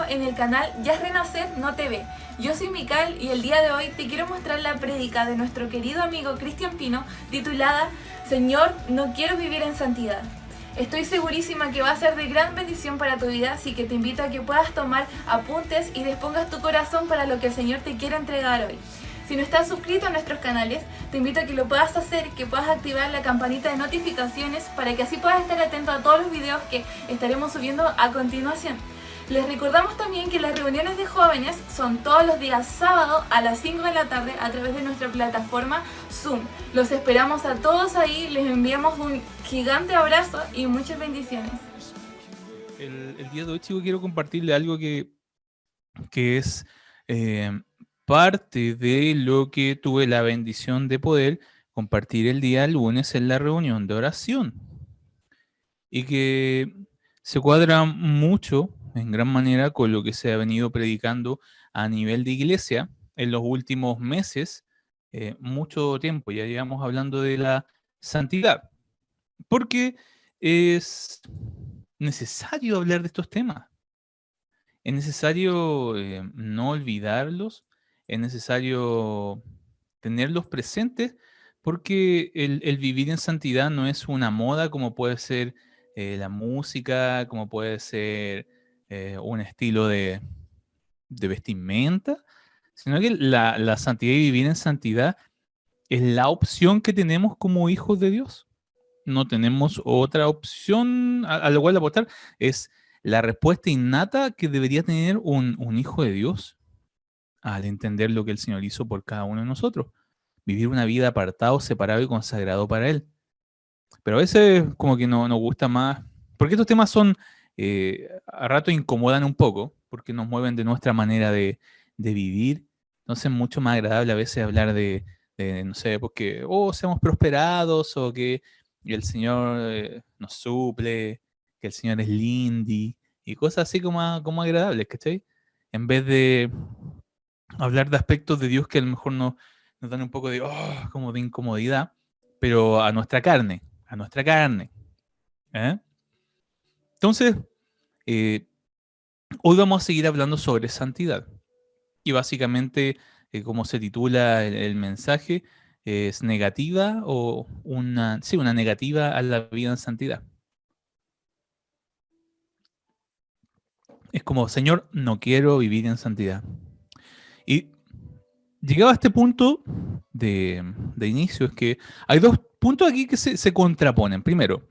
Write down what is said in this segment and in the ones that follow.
en el canal Ya es Renacer No TV. Yo soy Mical y el día de hoy te quiero mostrar la prédica de nuestro querido amigo Cristian Pino titulada Señor, no quiero vivir en santidad. Estoy segurísima que va a ser de gran bendición para tu vida, así que te invito a que puedas tomar apuntes y dispongas tu corazón para lo que el Señor te quiere entregar hoy. Si no estás suscrito a nuestros canales, te invito a que lo puedas hacer, que puedas activar la campanita de notificaciones para que así puedas estar atento a todos los videos que estaremos subiendo a continuación. Les recordamos también que las reuniones de jóvenes son todos los días sábado a las 5 de la tarde a través de nuestra plataforma Zoom. Los esperamos a todos ahí, les enviamos un gigante abrazo y muchas bendiciones. El día de hoy, chicos, quiero compartirle algo que es parte de lo que tuve la bendición de poder compartir el día lunes en la reunión de oración. Y que se cuadra mucho, en gran manera, con lo que se ha venido predicando a nivel de iglesia en los últimos meses, mucho tiempo. Ya llevamos hablando de la santidad, porque es necesario hablar de estos temas. Es necesario no olvidarlos, es necesario tenerlos presentes, porque el vivir en santidad no es una moda como puede ser la música, como puede ser un estilo de vestimenta, sino que la santidad y vivir en santidad es la opción que tenemos como hijos de Dios. No tenemos otra opción a la cual apostar. Es la respuesta innata que debería tener un hijo de Dios al entender lo que el Señor hizo por cada uno de nosotros. Vivir una vida apartado, separado y consagrado para Él. Pero a veces como que no nos gusta más, porque estos temas son, a rato incomodan un poco, porque nos mueven de nuestra manera de vivir. Entonces es mucho más agradable a veces hablar no sé, porque, seamos prosperados, o que el Señor nos suple, que el Señor es lindy, y cosas así como agradables, ¿cachai? En vez de hablar de aspectos de Dios que a lo mejor nos dan un poco de, como de incomodidad, pero a nuestra carne, a nuestra carne. ¿eh? Entonces, hoy vamos a seguir hablando sobre santidad. Y básicamente, como se titula el mensaje, es negativa o una negativa a la vida en santidad. Es como, Señor, no quiero vivir en santidad. Y llegado a este punto de inicio, es que hay dos puntos aquí que se contraponen. Primero,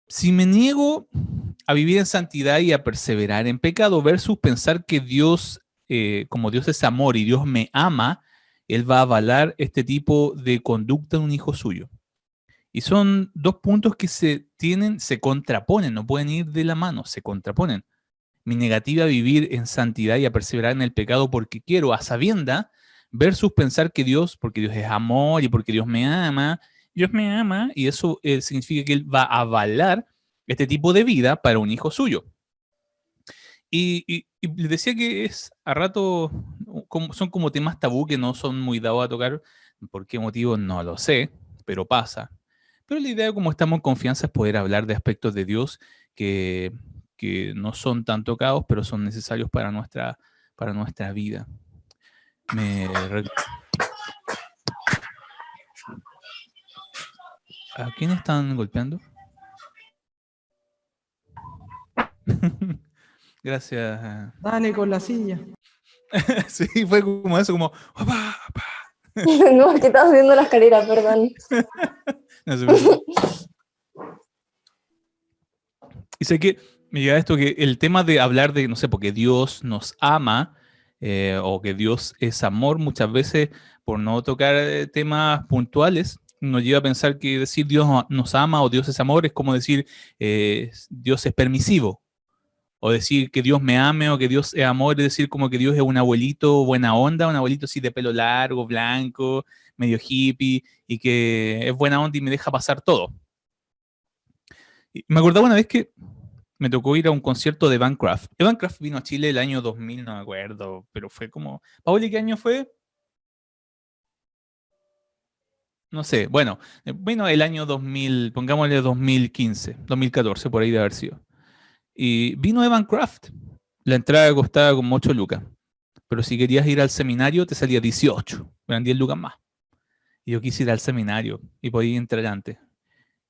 si me niego a vivir en santidad y a perseverar en pecado versus pensar que Dios, como Dios es amor y Dios me ama, Él va a avalar este tipo de conducta en un hijo suyo. Y son dos puntos que se contraponen, no pueden ir de la mano, se contraponen. Mi negativa a vivir en santidad y a perseverar en el pecado porque quiero, a sabienda, versus pensar que Dios, porque Dios es amor y porque Dios me ama y eso significa que Él va a avalar este tipo de vida para un hijo suyo. Y les decía que es a rato, son como temas tabú que no son muy dados a tocar. ¿Por qué motivo? No lo sé, pero pasa. Pero la idea, como estamos en confianza, es poder hablar de aspectos de Dios que no son tan tocados, pero son necesarios para nuestra vida. ¿A quién están golpeando? Gracias. Dale con la silla. Sí, fue como eso, como... ¡Opa, opa! No, es que estaba subiendo la escalera, perdón. No se preocupe. Y sé que me llega esto, que el tema de hablar de, no sé, porque Dios nos ama, o que Dios es amor, muchas veces, por no tocar temas puntuales, nos lleva a pensar que decir Dios nos ama o Dios es amor es como decir Dios es permisivo. O decir que Dios me ame o que Dios es amor, es decir, como que Dios es un abuelito buena onda, un abuelito así de pelo largo, blanco, medio hippie, y que es buena onda y me deja pasar todo. Y me acordaba una vez que me tocó ir a un concierto de Van Craft. Van Craft vino a Chile el año 2000, no me acuerdo, pero fue como... Pauli, ¿qué año fue? No sé, bueno, vino el año 2000, pongámosle 2015, 2014, por ahí de haber sido. Y vino Evan Craft. la entrada costaba como 8 lucas. Pero si querías ir al seminario, te salía 18. Eran 10 lucas más. Y yo quise ir al seminario y podía entrar antes.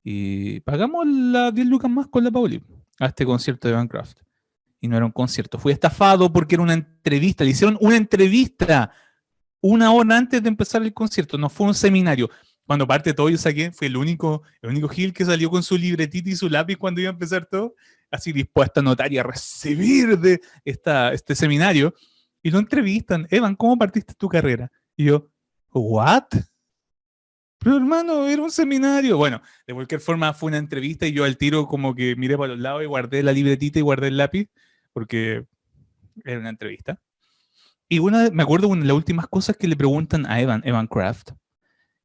Y pagamos las 10 lucas más con la Pauli a este concierto de Minecraft. Y no era un concierto. Fui estafado porque era una entrevista. Le hicieron una entrevista 1 hora antes de empezar el concierto. No fue un seminario. Cuando parte todo, yo saqué, fue el único Gil que salió con su libretita y su lápiz cuando iba a empezar todo, así dispuesto a anotar y a recibir de este seminario. Y lo entrevistan. Evan, ¿cómo partiste tu carrera? Y yo, ¿what? Pero hermano, era un seminario. Bueno, de cualquier forma fue una entrevista y yo al tiro como que miré para los lados y guardé la libretita y guardé el lápiz porque era una entrevista. Y me acuerdo una de las últimas cosas que le preguntan a Evan Craft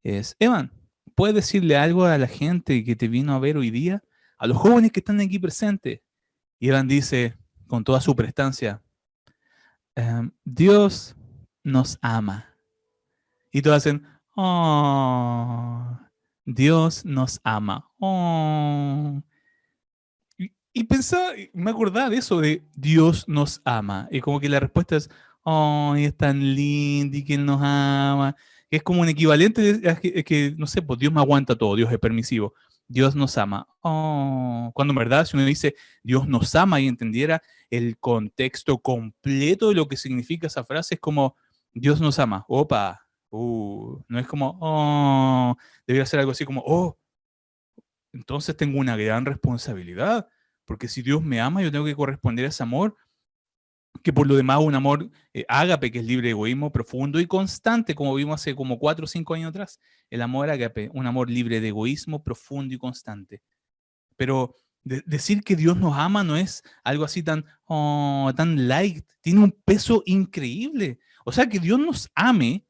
es, Evan, ¿puedes decirle algo a la gente que te vino a ver hoy día? A los jóvenes que están aquí presentes. Y Evan dice, con toda su prestancia, Dios nos ama. Y todos hacen, oh, Dios nos ama. Oh. Y pensaba, me acordaba de eso, de Dios nos ama. Y como que la respuesta es, oh, es tan lindo y que Él nos ama. Es como un equivalente, es que, no sé, pues Dios me aguanta todo, Dios es permisivo. Dios nos ama. Oh. Cuando en verdad, si uno dice Dios nos ama y entendiera el contexto completo de lo que significa esa frase, es como Dios nos ama. Opa. No es como, oh, debería ser algo así como, oh, entonces tengo una gran responsabilidad, porque si Dios me ama, yo tengo que corresponder a ese amor, que por lo demás un amor ágape, que es libre de egoísmo, profundo y constante, como vimos hace como 4 o 5 años atrás. El amor ágape, un amor libre de egoísmo, profundo y constante. Pero decir que Dios nos ama no es algo así tan, oh, tan light, tiene un peso increíble. O sea, que Dios nos ame,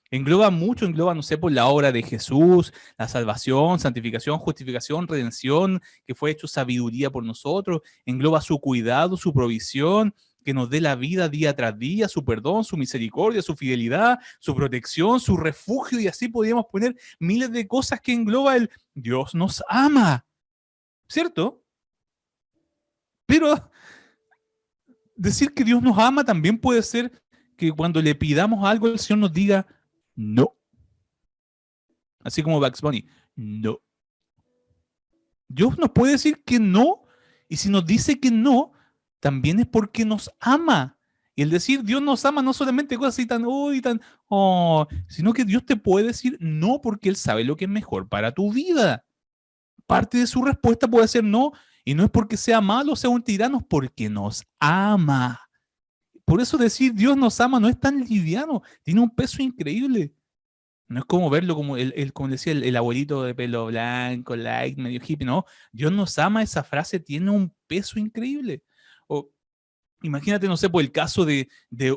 engloba mucho, engloba, no sé, por la obra de Jesús, la salvación, santificación, justificación, redención, que fue hecho sabiduría por nosotros, engloba su cuidado, su provisión, que nos dé la vida día tras día, su perdón, su misericordia, su fidelidad, su protección, su refugio, y así podríamos poner miles de cosas que engloba el Dios nos ama, ¿cierto? Pero decir que Dios nos ama también puede ser que cuando le pidamos algo, el Señor nos diga no. Así como Bugs Bunny, no. Dios nos puede decir que no, y si nos dice que no, también es porque nos ama. Y el decir Dios nos ama no solamente cosas así tan, sino que Dios te puede decir no porque Él sabe lo que es mejor para tu vida. Parte de su respuesta puede ser no, y no es porque sea malo o sea un tirano, es porque nos ama. Por eso decir Dios nos ama no es tan liviano, tiene un peso increíble. No es como verlo como como decía el abuelito de pelo blanco, light, medio hippie, no. Dios nos ama, esa frase tiene un peso increíble. O imagínate, no sé, por el caso de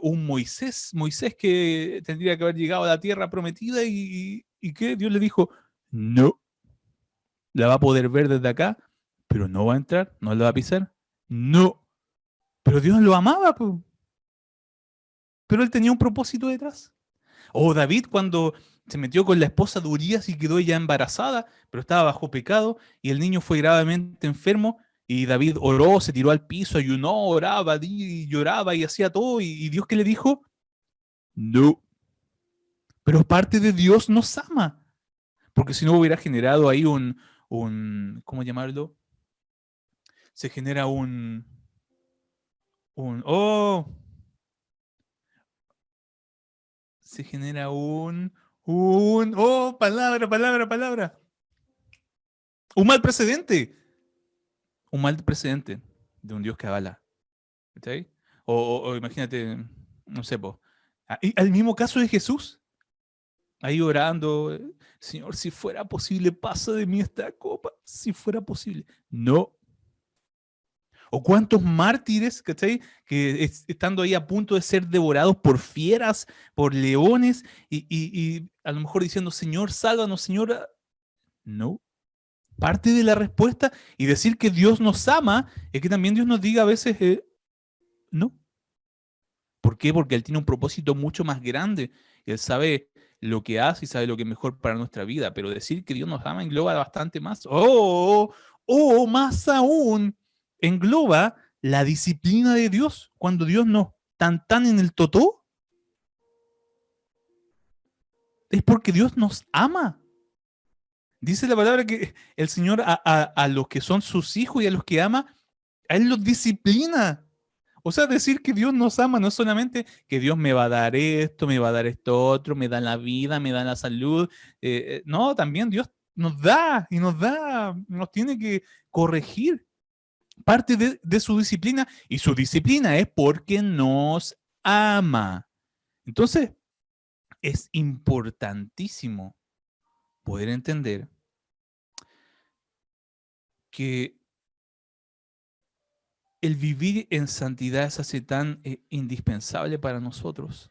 un Moisés que tendría que haber llegado a la tierra prometida y que Dios le dijo, no, la va a poder ver desde acá, pero no va a entrar, no la va a pisar, no. Pero Dios lo amaba, po. Pero él tenía un propósito detrás. O David cuando se metió con la esposa de Urías y quedó ella embarazada, pero estaba bajo pecado y el niño fue gravemente enfermo y David oró, se tiró al piso, ayunó, oraba y lloraba y hacía todo y Dios ¿qué le dijo? No. Pero parte de Dios nos ama, porque si no hubiera generado ahí ¿cómo llamarlo? Se genera se genera palabra. Un mal precedente. Un mal precedente de un Dios que avala. ¿Sí? O imagínate, no sé, al mismo caso de Jesús, ahí orando, Señor, si fuera posible, pasa de mí esta copa, si fuera posible. No. O cuántos mártires, ¿cachai? Que estando ahí a punto de ser devorados por fieras, por leones, y a lo mejor diciendo, Señor, sálvanos, Señora. No. Parte de la respuesta y decir que Dios nos ama es que también Dios nos diga a veces, no. ¿Por qué? Porque Él tiene un propósito mucho más grande. Él sabe lo que hace y sabe lo que es mejor para nuestra vida, pero decir que Dios nos ama engloba bastante más. Más aún, engloba la disciplina de Dios cuando Dios nos tan en el totó. Es porque Dios nos ama. Dice la palabra que el Señor a los que son sus hijos y a los que ama, a Él los disciplina. O sea, decir que Dios nos ama no es solamente que Dios me va a dar esto, me va a dar esto otro, me da la vida, me da la salud. No, también Dios nos da y nos tiene que corregir. Parte de su disciplina, y su disciplina es porque nos ama. Entonces, es importantísimo poder entender que el vivir en santidad se hace tan indispensable para nosotros,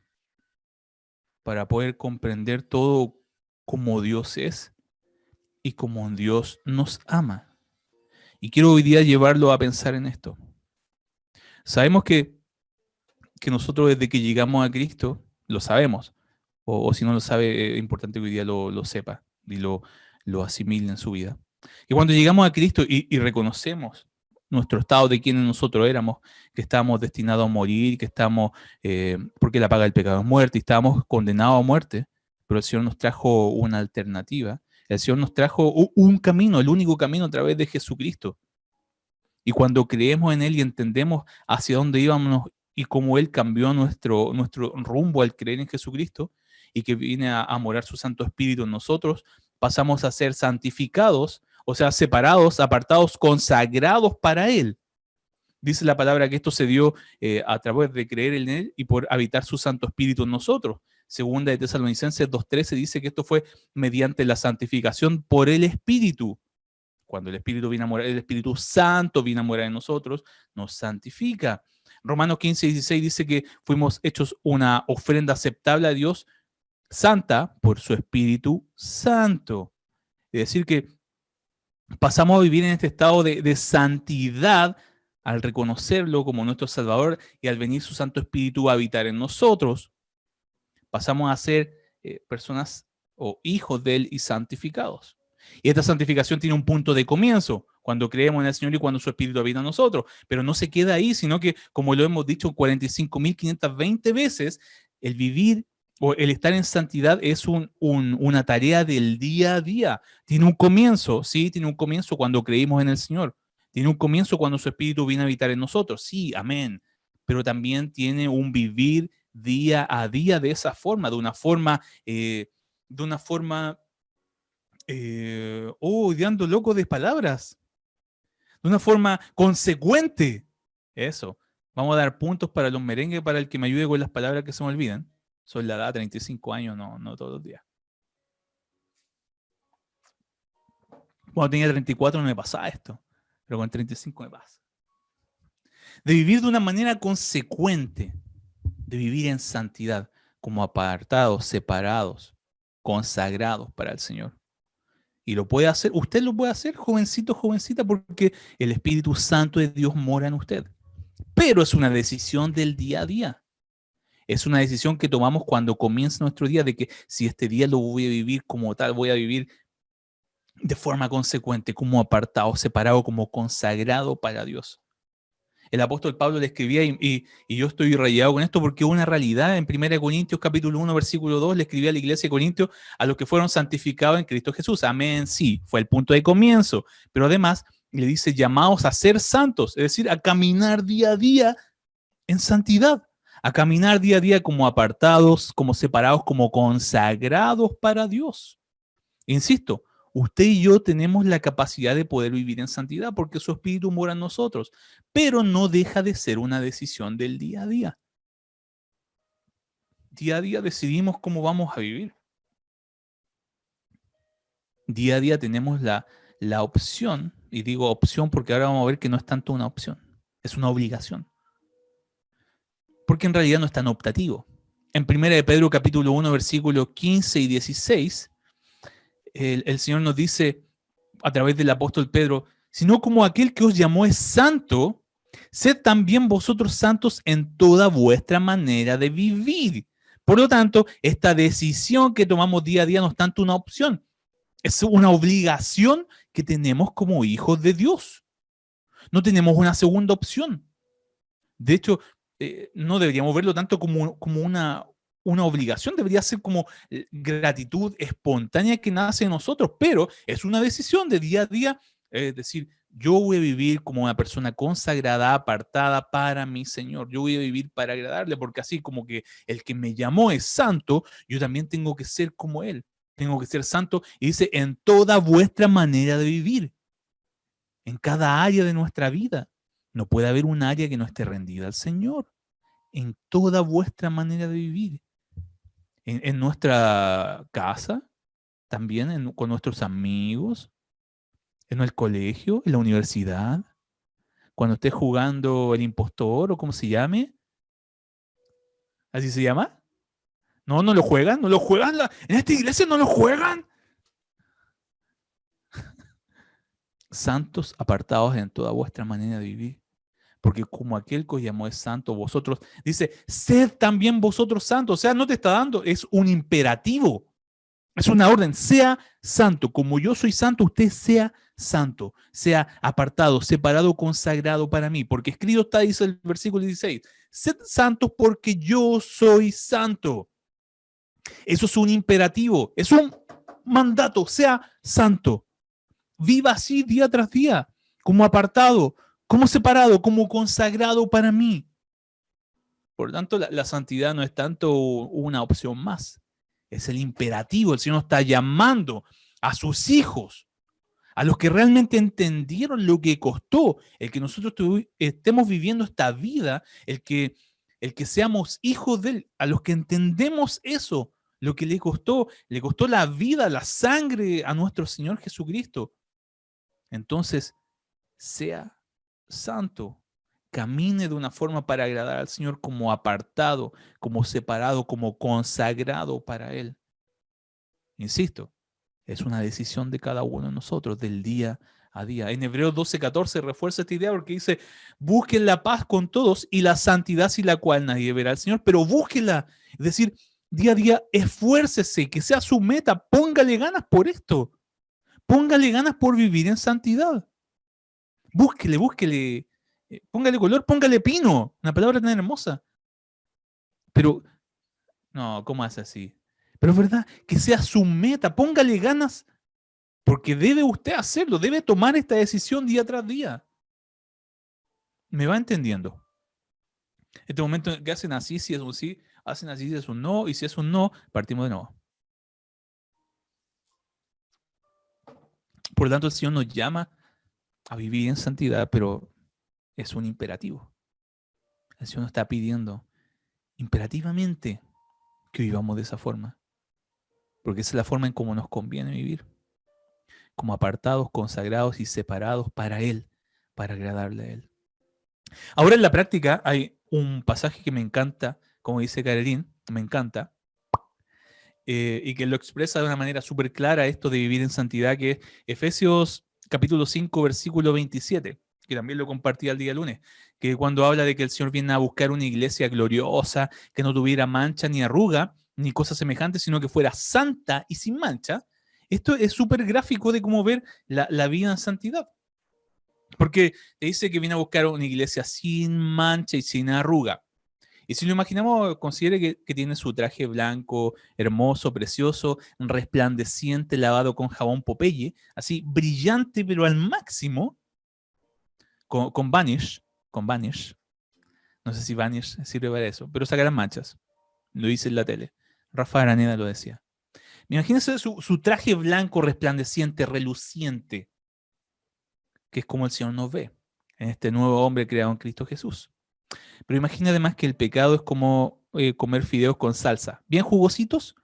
para poder comprender todo como Dios es y como Dios nos ama. Y quiero hoy día llevarlo a pensar en esto. Sabemos que nosotros desde que llegamos a Cristo, lo sabemos, o si no lo sabe, es importante que hoy día lo sepa y lo asimile en su vida. Y cuando llegamos a Cristo y reconocemos nuestro estado de quienes nosotros éramos, que estábamos destinados a morir, que estamos, porque la paga del pecado es muerte, y estábamos condenados a muerte, pero el Señor nos trajo una alternativa. El Señor nos trajo un camino, el único camino a través de Jesucristo. Y cuando creemos en Él y entendemos hacia dónde íbamos y cómo Él cambió nuestro rumbo al creer en Jesucristo y que viene a morar su Santo Espíritu en nosotros, pasamos a ser santificados, o sea, separados, apartados, consagrados para Él. Dice la palabra que esto se dio a través de creer en Él y por habitar su Santo Espíritu en nosotros. Segunda de Tesalonicenses 2:13 dice que esto fue mediante la santificación por el Espíritu. Cuando el Espíritu viene a morar, el Espíritu Santo viene a morar en nosotros, nos santifica. Romanos 15:16 dice que fuimos hechos una ofrenda aceptable a Dios, santa por su Espíritu Santo. Es decir, que pasamos a vivir en este estado de santidad al reconocerlo como nuestro Salvador y al venir su Santo Espíritu a habitar en nosotros. Pasamos a ser personas o hijos de Él y santificados. Y esta santificación tiene un punto de comienzo, cuando creemos en el Señor y cuando su Espíritu habita en nosotros. Pero no se queda ahí, sino que, como lo hemos dicho 45.520 veces, el vivir o el estar en santidad es una tarea del día a día. Tiene un comienzo, sí, tiene un comienzo cuando creímos en el Señor. Tiene un comienzo cuando su Espíritu viene a habitar en nosotros, sí, amén. Pero también tiene un vivir día a día de esa forma, de una forma, ando loco de palabras, de una forma consecuente. Eso. Vamos a dar puntos para los merengues, para el que me ayude con las palabras que se me olvidan. Soy la edad, 35 años, no todos los días. Cuando tenía 34 no me pasaba esto, pero con 35 me pasa. De vivir de una manera consecuente, de vivir en santidad, como apartados, separados, consagrados para el Señor. Y lo puede hacer, usted lo puede hacer, jovencito, jovencita, porque el Espíritu Santo de Dios mora en usted. Pero es una decisión del día a día. Es una decisión que tomamos cuando comienza nuestro día, de que si este día lo voy a vivir como tal, voy a vivir de forma consecuente, como apartado, separado, como consagrado para Dios. El apóstol Pablo le escribía, y yo estoy rayado con esto porque es una realidad. En 1 Corintios capítulo 1, versículo 2, le escribía a la iglesia de Corintios, a los que fueron santificados en Cristo Jesús. Amén, sí, fue el punto de comienzo. Pero además le dice, llamados a ser santos, es decir, a caminar día a día en santidad. A caminar día a día como apartados, como separados, como consagrados para Dios. Insisto, usted y yo tenemos la capacidad de poder vivir en santidad porque su Espíritu mora en nosotros, pero no deja de ser una decisión del día a día. Día a día decidimos cómo vamos a vivir. Día a día tenemos la opción, y digo opción porque ahora vamos a ver que no es tanto una opción, es una obligación. Porque en realidad no es tan optativo. En 1 de Pedro capítulo 1, versículos 15 y 16, el Señor nos dice a través del apóstol Pedro, sino como aquel que os llamó es santo, sed también vosotros santos en toda vuestra manera de vivir. Por lo tanto, esta decisión que tomamos día a día no es tanto una opción, es una obligación que tenemos como hijos de Dios. No tenemos una segunda opción. De hecho, no deberíamos verlo tanto como una obligación, debería ser como gratitud espontánea que nace en nosotros, pero es una decisión de día a día, es decir, yo voy a vivir como una persona consagrada, apartada para mi Señor. Yo voy a vivir para agradarle, porque así como que el que me llamó es santo, yo también tengo que ser como Él. Tengo que ser santo, y dice, en toda vuestra manera de vivir, en cada área de nuestra vida. No puede haber un área que no esté rendida al Señor. En toda vuestra manera de vivir. En nuestra casa, también con nuestros amigos, en el colegio, en la universidad, cuando estés jugando el impostor o como se llame. ¿Así se llama? No, no lo juegan, no lo juegan. En esta iglesia no lo juegan. Santos apartados en toda vuestra manera de vivir. Porque como aquel que os llamó es santo, vosotros, dice, sed también vosotros santos. O sea, no te está dando, es un imperativo. Es una orden, sea santo. Como yo soy santo, usted sea santo. Sea apartado, separado, consagrado para mí. Porque escrito está, dice el versículo 16, sed santos porque yo soy santo. Eso es un imperativo, es un mandato, sea santo. Viva así día tras día, como apartado, como separado, como consagrado para mí. Por lo tanto, la santidad no es tanto una opción más. Es el imperativo. El Señor nos está llamando a sus hijos, a los que realmente entendieron lo que costó, el que nosotros estemos viviendo esta vida, el que seamos hijos de Él, a los que entendemos eso, lo que le costó la vida, la sangre a nuestro Señor Jesucristo. Entonces, sea santo, camine de una forma para agradar al Señor, como apartado, como separado, como consagrado para Él. Insisto, es una decisión de cada uno de nosotros, del día a día. En Hebreos 12:14 refuerza esta idea porque dice, busquen la paz con todos y la santidad sin la cual nadie verá al Señor, pero búsquenla. Es decir, día a día, esfuércese, que sea su meta, póngale ganas por esto. Póngale ganas por vivir en santidad. Búsquele, póngale color, póngale pino, una palabra tan hermosa. Pero, no, ¿cómo hace así? Pero es verdad, que sea su meta, póngale ganas, porque debe usted hacerlo, debe tomar esta decisión día tras día. ¿Me va entendiendo? En este momento que hacen así, si es un sí, hacen así si es un no, y si es un no, partimos de nuevo. Por lo tanto, el Señor nos llama a vivir en santidad, pero es un imperativo. El Señor nos está pidiendo imperativamente que vivamos de esa forma, porque esa es la forma en cómo nos conviene vivir, como apartados, consagrados y separados para Él, para agradarle a Él. Ahora en la práctica hay un pasaje que me encanta, como dice Caroline, me encanta, y que lo expresa de una manera súper clara esto de vivir en santidad, que es Efesios capítulo 5, versículo 27, que también lo compartí el día lunes, que cuando habla de que el Señor viene a buscar una iglesia gloriosa, que no tuviera mancha ni arruga, ni cosas semejantes, sino que fuera santa y sin mancha. Esto es súper gráfico de cómo ver la vida en santidad. Porque te dice que viene a buscar una iglesia sin mancha y sin arruga. Y si lo imaginamos, considere que tiene su traje blanco, hermoso, precioso, resplandeciente, lavado con jabón Popeye, así brillante pero al máximo, con Vanish. No sé si Vanish sirve para eso, pero sacarán manchas. Lo dice en la tele. Rafa Araneda lo decía. Imagínense su traje blanco, resplandeciente, reluciente, que es como el Señor nos ve en este nuevo hombre creado en Cristo Jesús. Pero imagina además que el pecado es como comer fideos con salsa, bien jugositos,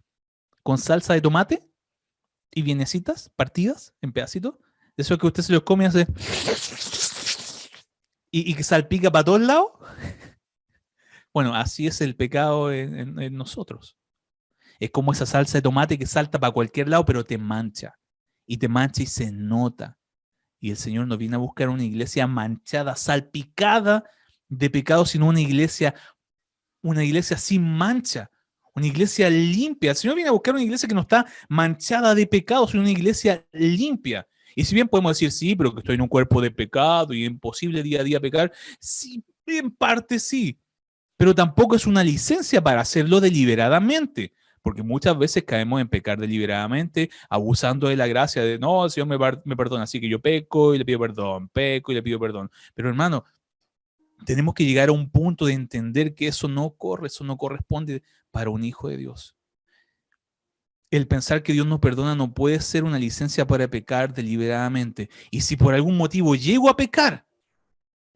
con salsa de tomate y vienesitas partidas en pedacitos. De eso que usted se los come y hace y que salpica para todos lados. Bueno, así es el pecado en nosotros. Es como esa salsa de tomate que salta para cualquier lado, pero te mancha. Y te mancha y se nota. Y el Señor nos viene a buscar una iglesia manchada, salpicada de pecado, sino una iglesia sin mancha, una iglesia limpia. El Señor viene a buscar una iglesia que no está manchada de pecado, sino una iglesia limpia. Y si bien podemos decir, sí, pero que estoy en un cuerpo de pecado y es imposible día a día pecar, sí, en parte sí, pero tampoco es una licencia para hacerlo deliberadamente, porque muchas veces caemos en pecar deliberadamente, abusando de la gracia de, no, el Señor me perdona, así que yo peco y le pido perdón, peco y le pido perdón. Pero hermano, tenemos que llegar a un punto de entender que eso no corresponde para un hijo de Dios. El pensar que Dios nos perdona no puede ser una licencia para pecar deliberadamente. Y si por algún motivo llego a pecar,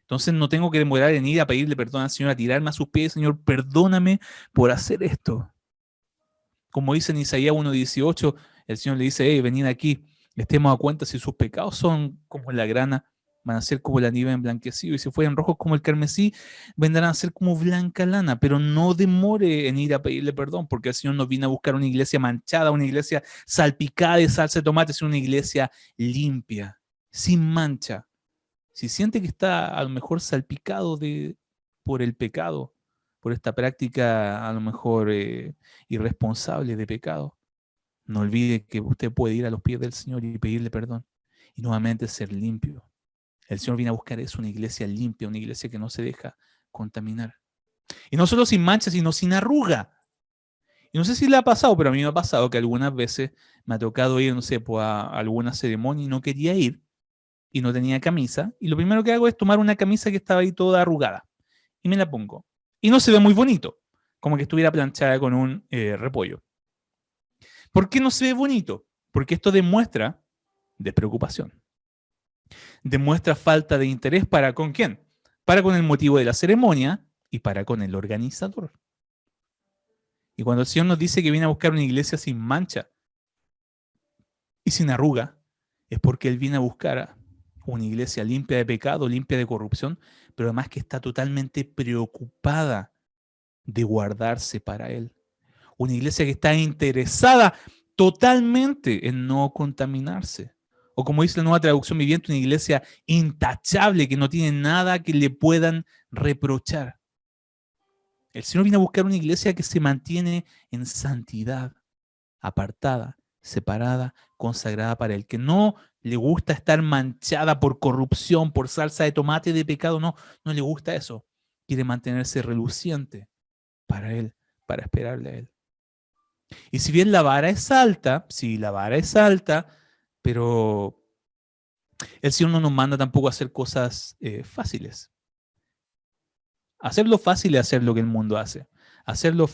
entonces no tengo que demorar en ir a pedirle perdón al Señor, a tirarme a sus pies, Señor, perdóname por hacer esto. Como dice en Isaías 1:18, el Señor le dice, hey, venid aquí, estemos a cuenta si sus pecados son como la grana, van a ser como la nieve emblanquecido, y si fueran rojos como el carmesí, vendrán a ser como blanca lana, pero no demore en ir a pedirle perdón, porque el Señor nos viene a buscar una iglesia manchada, una iglesia salpicada de salsa de tomate, es una iglesia limpia, sin mancha. Si siente que está a lo mejor salpicado por el pecado, por esta práctica a lo mejor irresponsable de pecado, no olvide que usted puede ir a los pies del Señor y pedirle perdón y nuevamente ser limpio. El Señor viene a buscar eso, una iglesia limpia, una iglesia que no se deja contaminar. Y no solo sin mancha, sino sin arruga. Y no sé si le ha pasado, pero a mí me ha pasado que algunas veces me ha tocado ir, no sé, pues a alguna ceremonia y no quería ir y no tenía camisa. Y lo primero que hago es tomar una camisa que estaba ahí toda arrugada y me la pongo. Y no se ve muy bonito, como que estuviera planchada con un repollo. ¿Por qué no se ve bonito? Porque esto demuestra despreocupación. Demuestra falta de interés para ¿con quién? Para con el motivo de la ceremonia y para con el organizador. Y cuando el Señor nos dice que viene a buscar una iglesia sin mancha y sin arruga, es porque Él viene a buscar una iglesia limpia de pecado, limpia de corrupción, pero además que está totalmente preocupada de guardarse para Él. Una iglesia que está interesada totalmente en no contaminarse. O como dice la Nueva Traducción Viviente, una iglesia intachable que no tiene nada que le puedan reprochar. El Señor viene a buscar una iglesia que se mantiene en santidad, apartada, separada, consagrada para Él, que no le gusta estar manchada por corrupción, por salsa de tomate de pecado, no le gusta eso. Quiere mantenerse reluciente para Él, para esperarle a Él. Y si bien la vara es alta, sí, la vara es alta, pero el Señor no nos manda tampoco a hacer cosas fáciles. Hacerlo fácil es hacer lo que el mundo hace. Hacerlo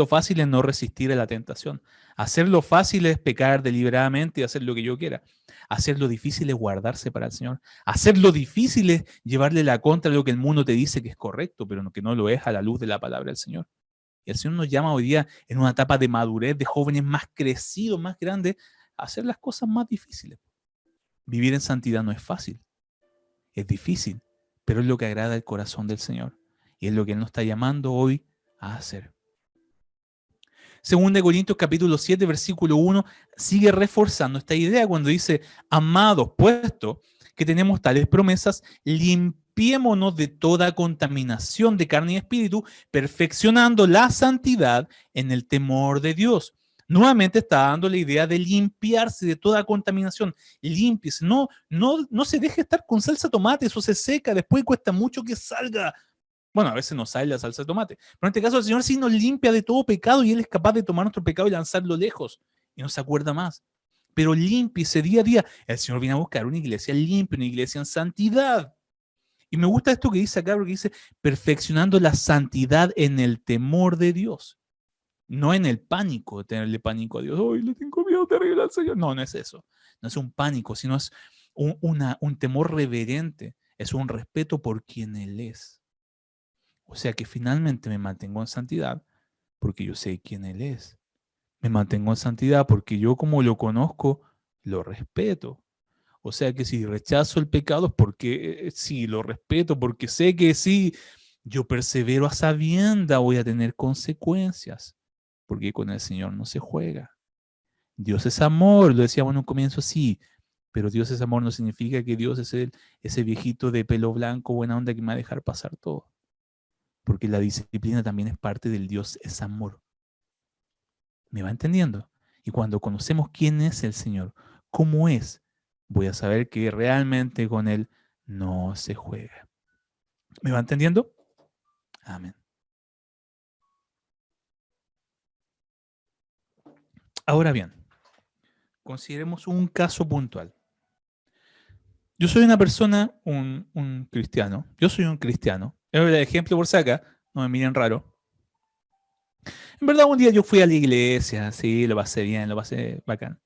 fácil es no resistir a la tentación. Hacerlo fácil es pecar deliberadamente y hacer lo que yo quiera. Hacerlo difícil es guardarse para el Señor. Hacerlo difícil es llevarle la contra a lo que el mundo te dice que es correcto, pero que no lo es a la luz de la palabra del Señor. Y el Señor nos llama hoy día en una etapa de madurez, de jóvenes más crecidos, más grandes, a hacer las cosas más difíciles. Vivir en santidad no es fácil, es difícil, pero es lo que agrada el corazón del Señor. Y es lo que Él nos está llamando hoy a hacer. Según de Corintios capítulo 7, versículo 1, sigue reforzando esta idea cuando dice, amados, puesto que tenemos tales promesas, limpiémonos de toda contaminación de carne y espíritu, perfeccionando la santidad en el temor de Dios. Nuevamente está dando la idea de limpiarse de toda contaminación. Límpiese, no se deje estar con salsa de tomate, eso se seca, después cuesta mucho que salga. Bueno, a veces no sale la salsa de tomate, pero en este caso el Señor sí nos limpia de todo pecado y Él es capaz de tomar nuestro pecado y lanzarlo lejos y no se acuerda más. Pero límpiese día a día. El Señor viene a buscar una iglesia limpia, una iglesia en santidad. Y me gusta esto que dice acá, porque dice, perfeccionando la santidad en el temor de Dios. No en el pánico, de tenerle pánico a Dios. ¡Ay, le tengo miedo terrible al Señor! No es eso. No es un pánico, sino es un temor reverente. Es un respeto por quien Él es. O sea que finalmente me mantengo en santidad porque yo sé quién Él es. Me mantengo en santidad porque yo como lo conozco, lo respeto. O sea que si rechazo el pecado es porque sí, lo respeto, porque sé que sí, yo persevero a sabienda, voy a tener consecuencias. Porque con el Señor no se juega. Dios es amor, lo decíamos en un comienzo, sí, pero Dios es amor no significa que Dios es ese viejito de pelo blanco, buena onda que me va a dejar pasar todo. Porque la disciplina también es parte del Dios es amor. ¿Me va entendiendo? Y cuando conocemos quién es el Señor, cómo es, voy a saber que realmente con Él no se juega. ¿Me va entendiendo? Amén. Ahora bien, consideremos un caso puntual. Yo soy una persona, un cristiano. Yo soy un cristiano. Es el ejemplo por saca, no me miren raro. En verdad, un día yo fui a la iglesia, sí, lo pasé bien, lo pasé bacán.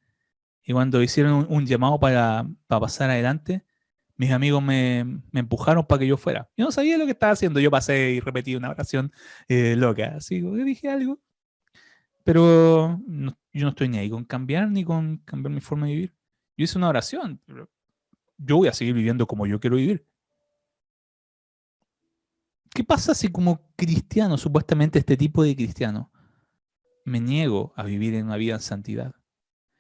Y cuando hicieron un llamado para pasar adelante, mis amigos me empujaron para que yo fuera. Yo no sabía lo que estaba haciendo. Yo pasé y repetí una oración loca. Así que dije algo. Pero yo no estoy ni ahí con cambiar ni con cambiar mi forma de vivir. Yo hice una oración. Pero yo voy a seguir viviendo como yo quiero vivir. ¿Qué pasa si como cristiano, supuestamente este tipo de cristiano, me niego a vivir en una vida en santidad?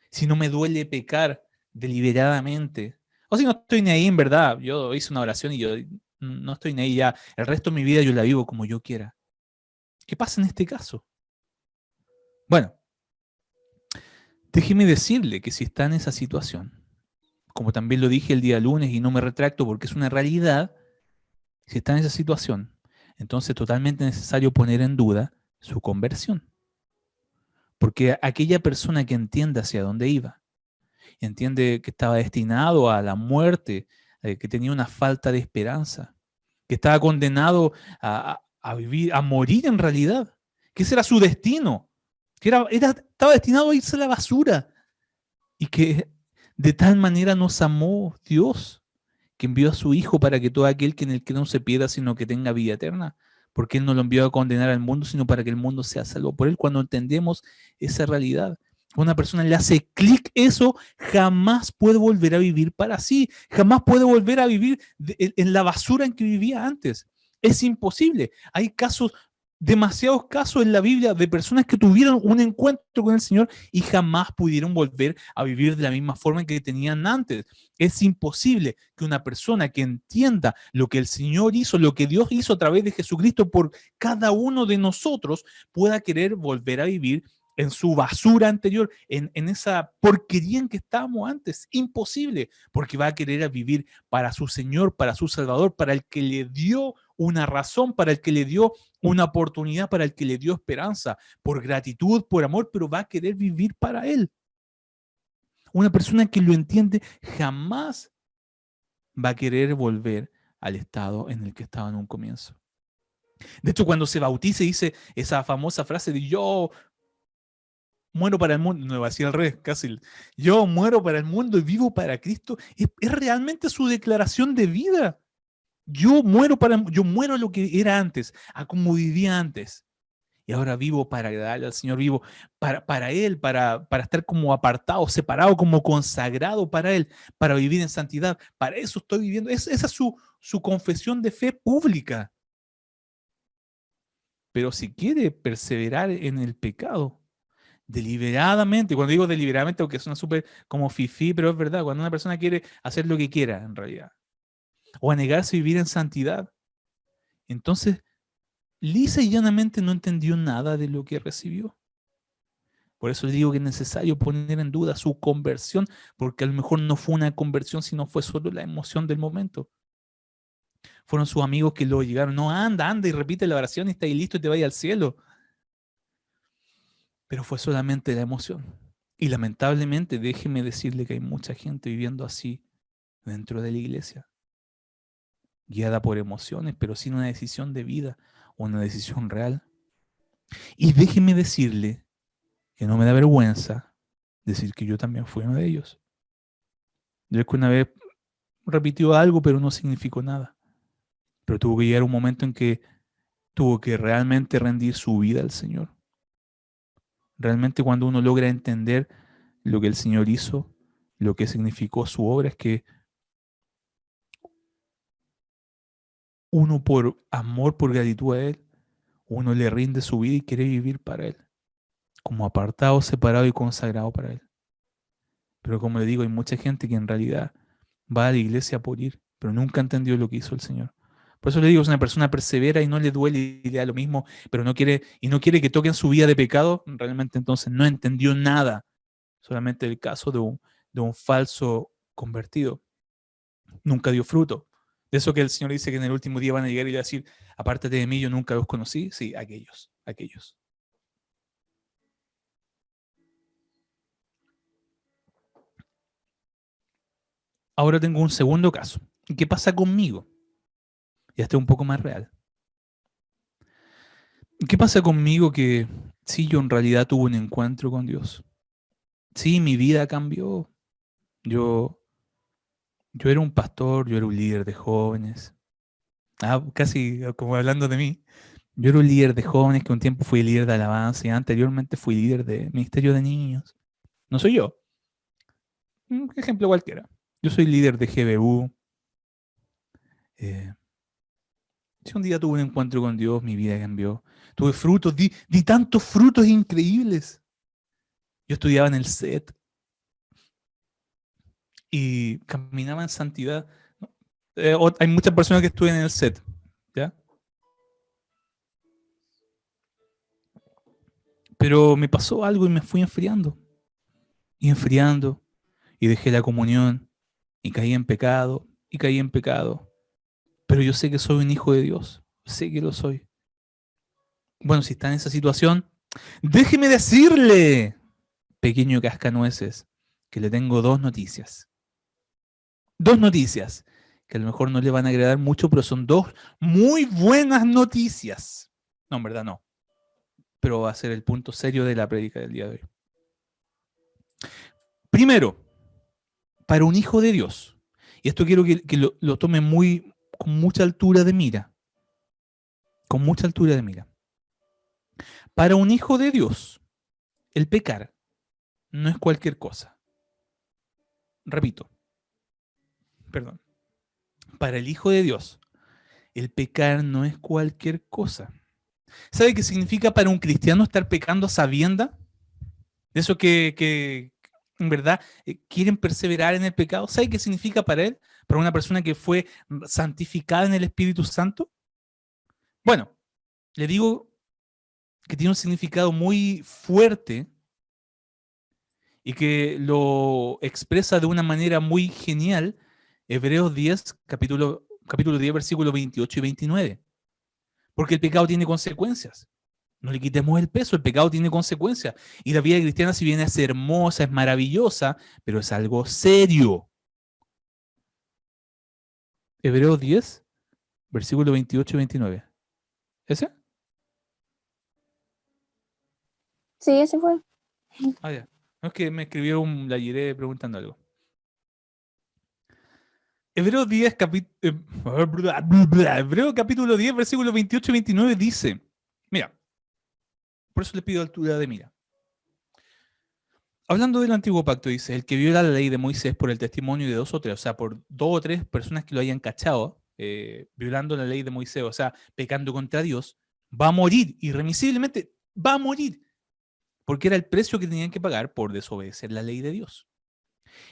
Si no me duele pecar deliberadamente, o si no estoy ni ahí en verdad, yo hice una oración y yo no estoy ni ahí ya, el resto de mi vida yo la vivo como yo quiera. ¿Qué pasa en este caso? Bueno, déjeme decirle que si está en esa situación, como también lo dije el día lunes y no me retracto porque es una realidad, si está en esa situación, entonces es totalmente necesario poner en duda su conversión. Porque aquella persona que entienda hacia dónde iba, entiende que estaba destinado a la muerte, que tenía una falta de esperanza, que estaba condenado a vivir, a morir en realidad, que ese era su destino, que estaba destinado a irse a la basura y que de tal manera nos amó Dios que envió a su Hijo para que todo aquel que en él cree no se pierda, sino que tenga vida eterna. Porque Él no lo envió a condenar al mundo, sino para que el mundo sea salvo por Él. Cuando entendemos esa realidad, una persona le hace clic eso, jamás puede volver a vivir para sí, jamás puede volver a vivir en la basura en que vivía antes. Es imposible. Hay casos, demasiados casos en la Biblia de personas que tuvieron un encuentro con el Señor y jamás pudieron volver a vivir de la misma forma que tenían antes. Es imposible que una persona que entienda lo que el Señor hizo, lo que Dios hizo a través de Jesucristo por cada uno de nosotros, pueda querer volver a vivir en su basura anterior, en esa porquería en que estábamos antes. Imposible, porque va a querer vivir para su Señor, para su Salvador, para el que le dio una razón, para el que le dio una oportunidad, para el que le dio esperanza, por gratitud, por amor, pero va a querer vivir para Él. Una persona que lo entiende jamás va a querer volver al estado en el que estaba en un comienzo. De hecho, cuando se bautiza dice esa famosa frase de yo muero para el mundo, no va a decir al revés, casi, yo muero para el mundo y vivo para Cristo, es realmente su declaración de vida. Yo muero a lo que era antes, a como vivía antes. Y ahora vivo para agradarle al Señor, vivo para Él, para estar como apartado, separado, como consagrado para Él, para vivir en santidad. Para eso estoy viviendo. Esa es su confesión de fe pública. Pero si quiere perseverar en el pecado, deliberadamente, cuando digo deliberadamente, porque suena súper como fifí, pero es verdad, cuando una persona quiere hacer lo que quiera, en realidad, o a negarse a vivir en santidad, entonces lisa y llanamente no entendió nada de lo que recibió. Por eso le digo que es necesario poner en duda su conversión, porque a lo mejor no fue una conversión, sino fue solo la emoción del momento. Fueron sus amigos que lo llegaron, no, anda y repite la oración y está ahí listo y te vaya al cielo. Pero fue solamente la emoción. Y lamentablemente, déjeme decirle que hay mucha gente viviendo así dentro de la iglesia, guiada por emociones, pero sin una decisión de vida, una decisión real. Y déjeme decirle que no me da vergüenza decir que yo también fui uno de ellos. Yo es que una vez repitió algo, pero no significó nada. Pero tuvo que llegar un momento en que tuvo que realmente rendir su vida al Señor. Realmente cuando uno logra entender lo que el Señor hizo, lo que significó su obra, es que uno por amor, por gratitud a Él, uno le rinde su vida y quiere vivir para Él, como apartado, separado y consagrado para Él. Pero como le digo, hay mucha gente que en realidad va a la iglesia por ir, pero nunca entendió lo que hizo el Señor. Por eso le digo, es una persona persevera y no le duele y le da lo mismo, pero no quiere que toquen su vida de pecado, realmente entonces no entendió nada. Solamente el caso de un falso convertido. Nunca dio fruto. De eso que el Señor dice que en el último día van a llegar y decir, apártate de mí, yo nunca los conocí. Sí, aquellos. Ahora tengo un segundo caso. ¿Qué pasa conmigo? Y este es un poco más real. ¿Qué pasa conmigo que sí, yo en realidad tuve un encuentro con Dios? Sí, mi vida cambió. Yo era un pastor, yo era un líder de jóvenes. Casi como hablando de mí. Yo era un líder de jóvenes que un tiempo fui líder de alabanza y anteriormente fui líder de ministerio de niños. No soy yo. Un ejemplo cualquiera. Yo soy líder de GBU. Si un día tuve un encuentro con Dios, mi vida cambió. Tuve frutos, di tantos frutos increíbles. Yo estudiaba en el SET y caminaba en santidad. Hay muchas personas que estudian en el SET, ¿ya? Pero me pasó algo y me fui enfriando. Y enfriando. Y dejé la comunión. Y caí en pecado. Y caí en pecado. Pero yo sé que soy un hijo de Dios. Sé que lo soy. Bueno, si está en esa situación, déjeme decirle, pequeño cascanueces, que le tengo dos noticias. Dos noticias que a lo mejor no le van a agradar mucho, pero son dos muy buenas noticias. No, en verdad no. Pero va a ser el punto serio de la prédica del día de hoy. Primero, para un hijo de Dios, y esto quiero que lo tome con mucha altura de mira. Con mucha altura de mira. Para un hijo de Dios, el pecar no es cualquier cosa. Repito, perdón. Para el hijo de Dios, el pecar no es cualquier cosa. ¿Sabe qué significa para un cristiano estar pecando a sabienda? De eso que en verdad quieren perseverar en el pecado. ¿Sabe qué significa para él? Para una persona que fue santificada en el Espíritu Santo. Bueno, le digo que tiene un significado muy fuerte y que lo expresa de una manera muy genial Hebreos 10, capítulo 10, versículos 28 y 29. Porque el pecado tiene consecuencias. No le quitemos el peso, el pecado tiene consecuencias. Y la vida cristiana, si bien es hermosa, es maravillosa, pero es algo serio. Hebreos 10, versículos 28 y 29. ¿Ese? Sí, ese fue. Ya. No, es que me escribió la Yire preguntando algo. Hebreos 10, Hebreos capítulo 10, versículos 28 y 29 dice, mira, por eso le pido altura de mira. Hablando del antiguo pacto, dice, el que viola la ley de Moisés por el testimonio de dos o tres, o sea, por dos o tres personas que lo hayan cachado, violando la ley de Moisés, o sea, pecando contra Dios, va a morir, irremisiblemente va a morir, porque era el precio que tenían que pagar por desobedecer la ley de Dios.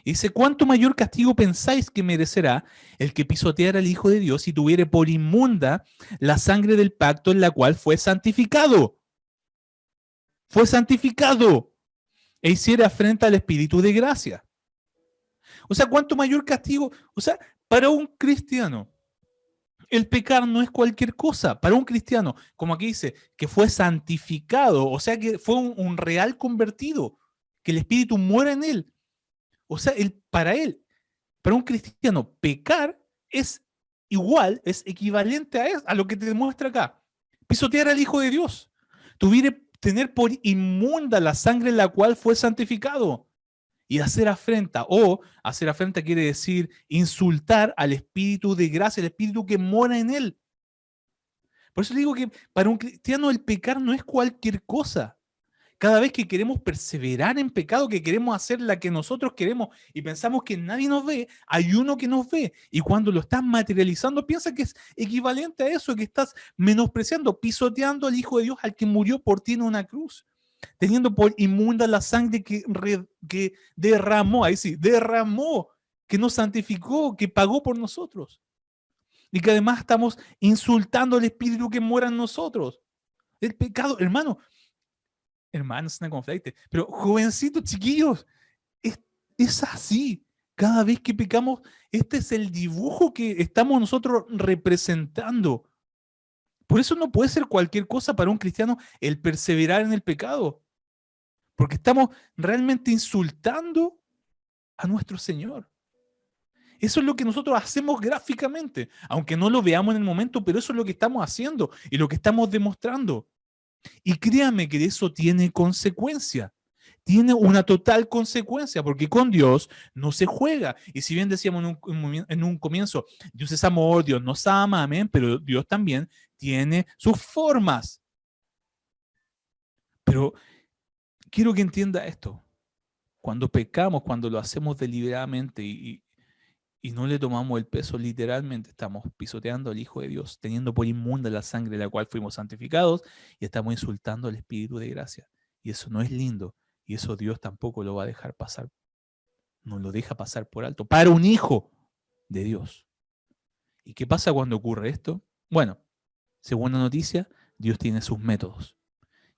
Y dice, ¿cuánto mayor castigo pensáis que merecerá el que pisoteara al Hijo de Dios y tuviere por inmunda la sangre del pacto en la cual fue santificado? Fue santificado. E hiciera afrenta al Espíritu de gracia. O sea, ¿cuánto mayor castigo? O sea, para un cristiano, el pecar no es cualquier cosa. Para un cristiano, como aquí dice, que fue santificado, o sea, que fue un real convertido, que el Espíritu muera en él. O sea, para un cristiano, pecar es igual, es equivalente a lo que te demuestra acá. Pisotear al Hijo de Dios. Tener por inmunda la sangre en la cual fue santificado. Y hacer afrenta, o hacer afrenta quiere decir insultar al Espíritu de gracia, el Espíritu que mora en él. Por eso digo que para un cristiano el pecar no es cualquier cosa. Cada vez que queremos perseverar en pecado, que queremos hacer la que nosotros queremos y pensamos que nadie nos ve, hay uno que nos ve. Y cuando lo estás materializando, piensa que es equivalente a eso, que estás menospreciando, pisoteando al Hijo de Dios, al que murió por ti en una cruz, teniendo por inmunda la sangre que derramó, ahí sí, derramó, que nos santificó, que pagó por nosotros. Y que además estamos insultando al Espíritu que mora en nosotros. El pecado, hermanos, no conflicte, pero jovencitos, chiquillos, es así. Cada vez que pecamos, este es el dibujo que estamos nosotros representando. Por eso no puede ser cualquier cosa para un cristiano el perseverar en el pecado. Porque estamos realmente insultando a nuestro Señor. Eso es lo que nosotros hacemos gráficamente, aunque no lo veamos en el momento, pero eso es lo que estamos haciendo y lo que estamos demostrando. Y créame que eso tiene consecuencia. Tiene una total consecuencia, porque con Dios no se juega. Y si bien decíamos en un comienzo, Dios es amor, Dios nos ama, amén, pero Dios también tiene sus formas. Pero quiero que entienda esto. Cuando pecamos, cuando lo hacemos deliberadamente y no le tomamos el peso literalmente, estamos pisoteando al Hijo de Dios, teniendo por inmunda la sangre de la cual fuimos santificados y estamos insultando al Espíritu de gracia. Y eso no es lindo y eso Dios tampoco lo va a dejar pasar. No lo deja pasar por alto para un hijo de Dios. ¿Y qué pasa cuando ocurre esto? Bueno, segunda noticia, Dios tiene sus métodos.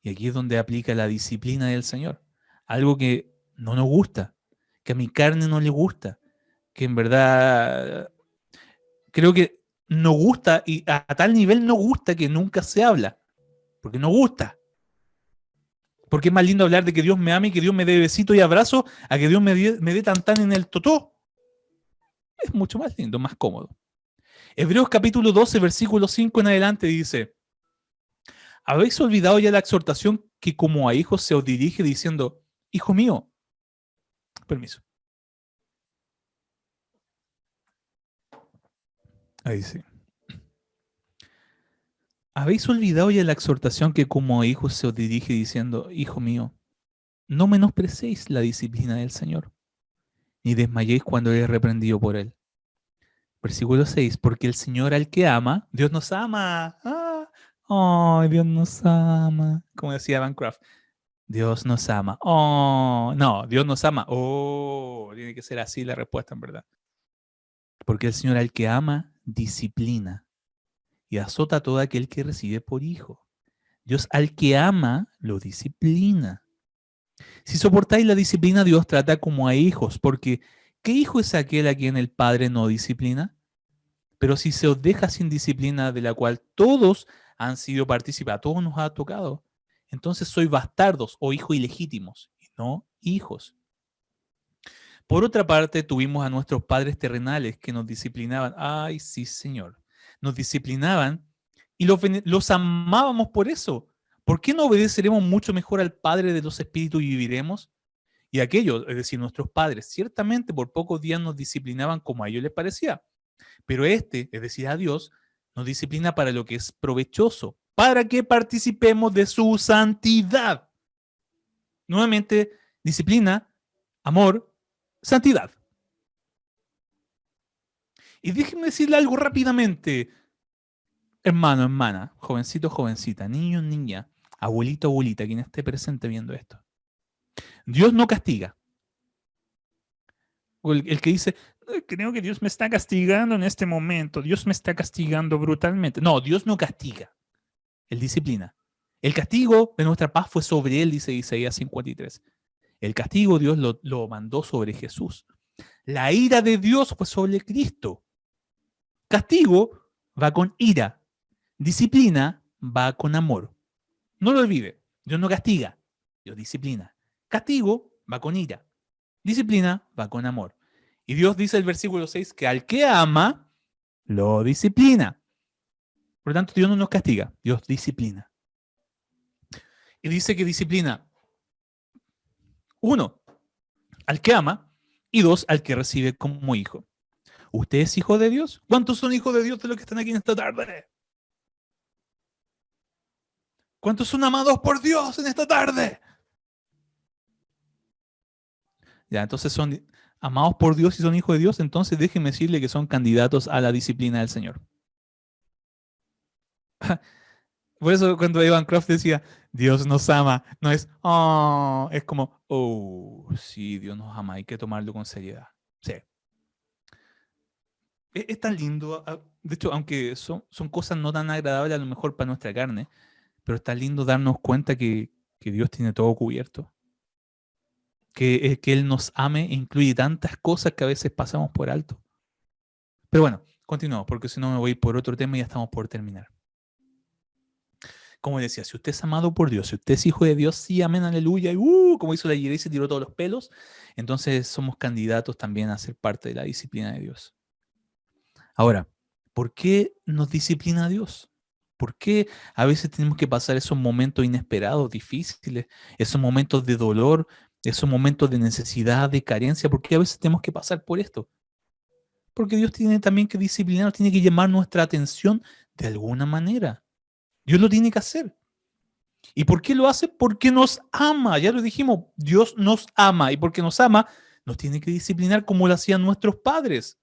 Y aquí es donde aplica la disciplina del Señor. Algo que no nos gusta, que a mi carne no le gusta, que en verdad creo que no gusta y a tal nivel no gusta que nunca se habla, porque no gusta. Porque es más lindo hablar de que Dios me ama y que Dios me dé besito y abrazo a que Dios me dé tan en el totó. Es mucho más lindo, más cómodo. Hebreos capítulo 12, versículo 5 en adelante dice: ¿habéis olvidado ya la exhortación que como a hijos se os dirige diciendo, hijo mío? Permiso. Ahí sí. ¿Habéis olvidado ya la exhortación que como a hijos se os dirige diciendo, hijo mío, no menosprecéis la disciplina del Señor, ni desmayéis cuando eres reprendido por Él? Versículo 6, porque el Señor al que ama, Dios nos ama. Oh, Dios nos ama. Como decía Bancroft, Dios nos ama. Oh, no, Dios nos ama. Oh, tiene que ser así la respuesta en verdad. Porque el Señor al que ama, disciplina y azota a todo aquel que recibe por hijo. Dios al que ama, lo disciplina. Si soportáis la disciplina, Dios trata como a hijos, porque ¿qué hijo es aquel a quien el Padre no disciplina? Pero si se os deja sin disciplina de la cual todos han sido partícipes, a todos nos ha tocado, entonces sois bastardos o hijos ilegítimos, y no hijos. Por otra parte, tuvimos a nuestros padres terrenales que nos disciplinaban. Ay, sí, Señor. Nos disciplinaban y los amábamos por eso. ¿Por qué no obedeceremos mucho mejor al Padre de los Espíritus y viviremos? Y aquellos, es decir, nuestros padres, ciertamente por pocos días nos disciplinaban como a ellos les parecía. Pero este, es decir, a Dios, nos disciplina para lo que es provechoso, para que participemos de su santidad. Nuevamente, disciplina, amor, santidad. Y déjenme decirle algo rápidamente, hermano, hermana, jovencito, jovencita, niño, niña, abuelito, abuelita, quien esté presente viendo esto. Dios no castiga. O el que dice, creo que Dios me está castigando en este momento, Dios me está castigando brutalmente. No, Dios no castiga, Él disciplina. El castigo de nuestra paz fue sobre Él, dice Isaías 53. El castigo Dios lo mandó sobre Jesús. La ira de Dios fue sobre Cristo. Castigo va con ira. Disciplina va con amor. No lo olvide. Dios no castiga, Dios disciplina. Castigo va con ira. Disciplina va con amor. Y Dios dice en el versículo 6 que al que ama, lo disciplina. Por lo tanto, Dios no nos castiga, Dios disciplina. Y dice que disciplina, 1, al que ama, y 2, al que recibe como hijo. ¿Usted es hijo de Dios? ¿Cuántos son hijos de Dios de los que están aquí en esta tarde? ¿Cuántos son amados por Dios en esta tarde? Ya, entonces son amados por Dios y son hijos de Dios, entonces déjenme decirle que son candidatos a la disciplina del Señor. Por eso cuando Evan Croft decía, Dios nos ama, no es, oh, es como, oh, sí, Dios nos ama, hay que tomarlo con seriedad. Sí. Es tan lindo, de hecho, aunque son cosas no tan agradables a lo mejor para nuestra carne, pero es tan lindo darnos cuenta que Dios tiene todo cubierto. que Él nos ame incluye tantas cosas que a veces pasamos por alto. Pero bueno, continuamos, porque si no me voy por otro tema y ya estamos por terminar. Como decía, si usted es amado por Dios, si usted es hijo de Dios, sí, amén, aleluya, y como hizo la Yeri y se tiró todos los pelos, entonces somos candidatos también a ser parte de la disciplina de Dios. Ahora, ¿por qué nos disciplina Dios? ¿Por qué a veces tenemos que pasar esos momentos inesperados, difíciles, esos momentos de dolor, esos momentos de necesidad, de carencia? ¿Por qué a veces tenemos que pasar por esto? Porque Dios tiene también que disciplinarnos, tiene que llamar nuestra atención de alguna manera. Dios lo tiene que hacer. ¿Y por qué lo hace? Porque nos ama. Ya lo dijimos, Dios nos ama. Y porque nos ama, nos tiene que disciplinar como lo hacían nuestros padres.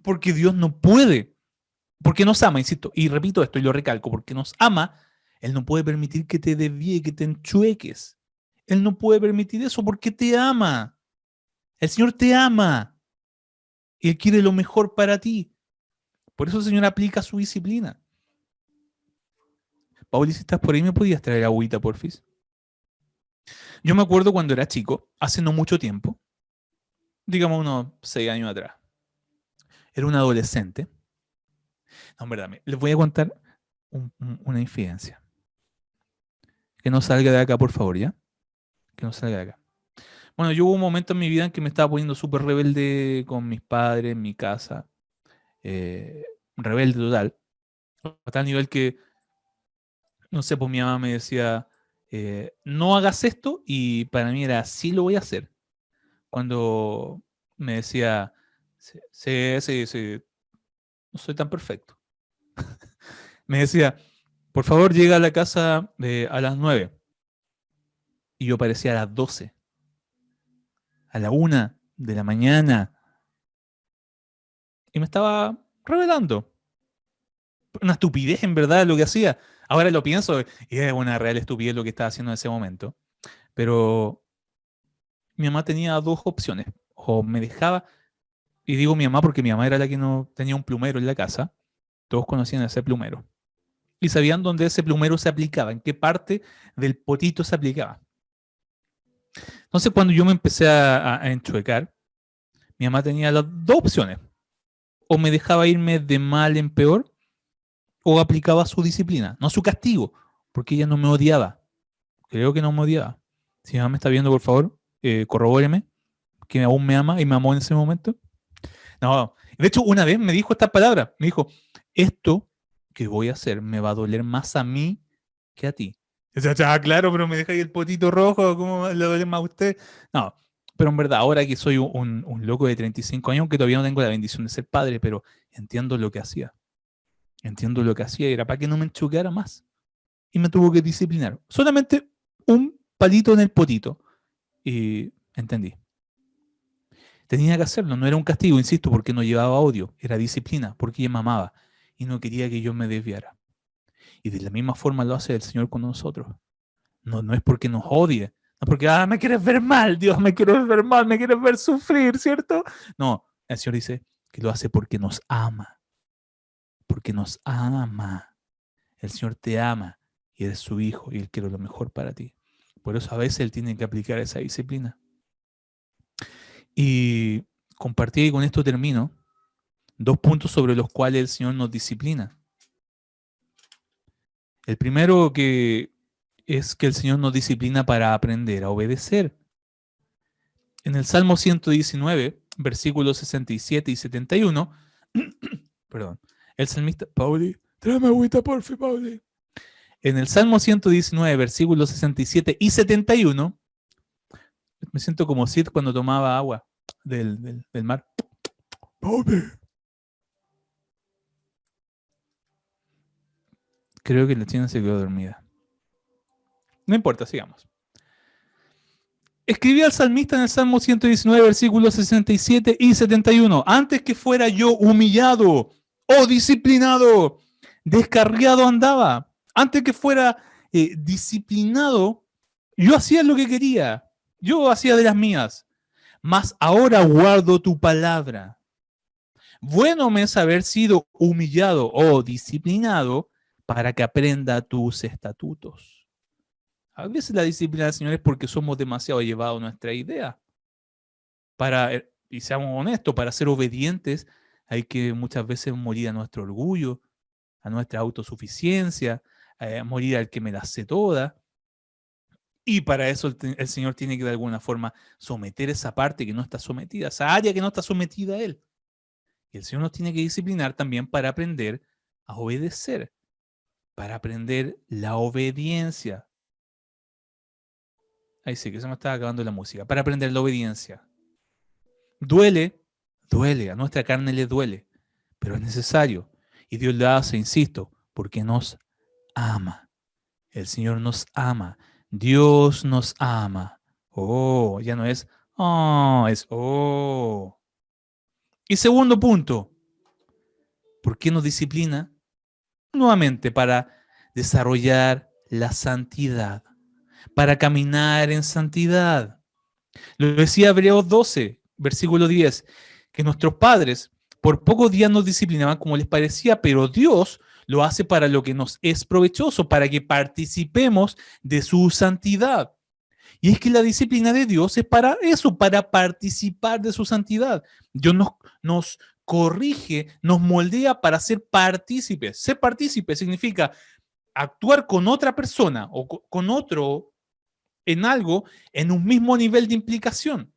Porque Dios no puede. Porque nos ama, insisto. Y repito esto y lo recalco. Porque nos ama, Él no puede permitir que te desvíe, que te enchueques. Él no puede permitir eso porque te ama. El Señor te ama. Y Él quiere lo mejor para ti. Por eso el Señor aplica su disciplina. Pauli, si estás por ahí, ¿me podías traer agüita, porfis? Yo me acuerdo cuando era chico, hace no mucho tiempo, digamos unos 6 años atrás. Era un adolescente. No, en verdad, les voy a contar una infidencia. Que no salga de acá, por favor, ¿ya? Que no salga de acá. Bueno, yo hubo un momento en mi vida en que me estaba poniendo súper rebelde con mis padres, en mi casa. Rebelde total. A tal nivel que, no sé, pues mi mamá me decía, no hagas esto, y para mí era, sí lo voy a hacer. Cuando me decía, sí, no soy tan perfecto. Me decía, por favor, llega a la casa a las 9. Y yo aparecía a las 12. A la 1 de la mañana. Y me estaba revelando. Una estupidez, en verdad, lo que hacía. Ahora lo pienso, y es una real estupidez lo que estaba haciendo en ese momento. Pero mi mamá tenía dos opciones. O me dejaba, y digo mi mamá porque mi mamá era la que no tenía un plumero en la casa. Todos conocían a ese plumero. Y sabían dónde ese plumero se aplicaba, en qué parte del potito se aplicaba. Entonces, cuando yo me empecé a enchuecar, mi mamá tenía las dos opciones. O me dejaba irme de mal en peor, o aplicaba su disciplina, no su castigo, porque ella no me odiaba. Creo que no me odiaba. Si mi mamá me está viendo, por favor, corrobóreme que aún me ama y me amó en ese momento. No, de hecho, una vez me dijo estas palabras. Me dijo, esto que voy a hacer me va a doler más a mí que a ti. O sea, ya, claro, pero me deja ahí el potito rojo, ¿cómo le duele más a usted? No, pero en verdad, ahora que soy un loco de 35 años, que todavía no tengo la bendición de ser padre, pero entiendo lo que hacía. Entiendo lo que hacía y era para que no me enchuqueara más. Y me tuvo que disciplinar. Solamente un palito en el potito. Y entendí. Tenía que hacerlo, no era un castigo, insisto, porque no llevaba odio, era disciplina, porque ella me amaba y no quería que yo me desviara. Y de la misma forma lo hace el Señor con nosotros. No es porque nos odie, no es porque, me quieres ver mal, Dios, me quieres ver mal, me quieres ver sufrir, ¿cierto? No, el Señor dice que lo hace porque nos ama, porque nos ama. El Señor te ama y eres su hijo y Él quiere lo mejor para ti. Por eso a veces Él tiene que aplicar esa disciplina. Y compartí, y con esto termino, 2 puntos sobre los cuales el Señor nos disciplina. El primero que es que el Señor nos disciplina para aprender a obedecer. En el Salmo 119, versículos 67 y 71, perdón, el salmista, Pauli, tráeme agüita, porfi, Pauli. En el Salmo 119, versículos 67 y 71, me siento como Sid cuando tomaba agua del mar. Pauli. Creo que la china se quedó dormida. No importa, sigamos. Escribía el salmista en el Salmo 119, versículos 67 y 71. Antes que fuera yo humillado o disciplinado, descarriado andaba. Antes que fuera disciplinado, yo hacía lo que quería. Yo hacía de las mías. Mas ahora guardo tu palabra. Bueno me es haber sido humillado o disciplinado para que aprenda tus estatutos. A veces la disciplina del Señor es porque somos demasiado llevados a nuestra idea. Y seamos honestos, para ser obedientes hay que muchas veces morir a nuestro orgullo, a nuestra autosuficiencia, morir al que me la sé toda. Y para eso el Señor tiene que de alguna forma someter esa parte que no está sometida, esa área que no está sometida a Él. Y el Señor nos tiene que disciplinar también para aprender a obedecer, para aprender la obediencia. Ahí sí, que se me estaba acabando la música. Para aprender la obediencia. Duele, duele, a nuestra carne le duele, pero es necesario. Y Dios lo hace, insisto, porque nos ama. El Señor nos ama. Dios nos ama. Oh, ya no es, oh, es, oh. Y segundo punto, ¿por qué nos disciplina? Nuevamente, para desarrollar la santidad, para caminar en santidad. Lo decía Hebreos 12, versículo 10, que nuestros padres por pocos días nos disciplinaban como les parecía, pero Dios lo hace para lo que nos es provechoso, para que participemos de su santidad. Y es que la disciplina de Dios es para eso, para participar de su santidad. Dios nos corrige, nos moldea para ser partícipes. Ser partícipe significa actuar con otra persona o con otro en algo en un mismo nivel de implicación.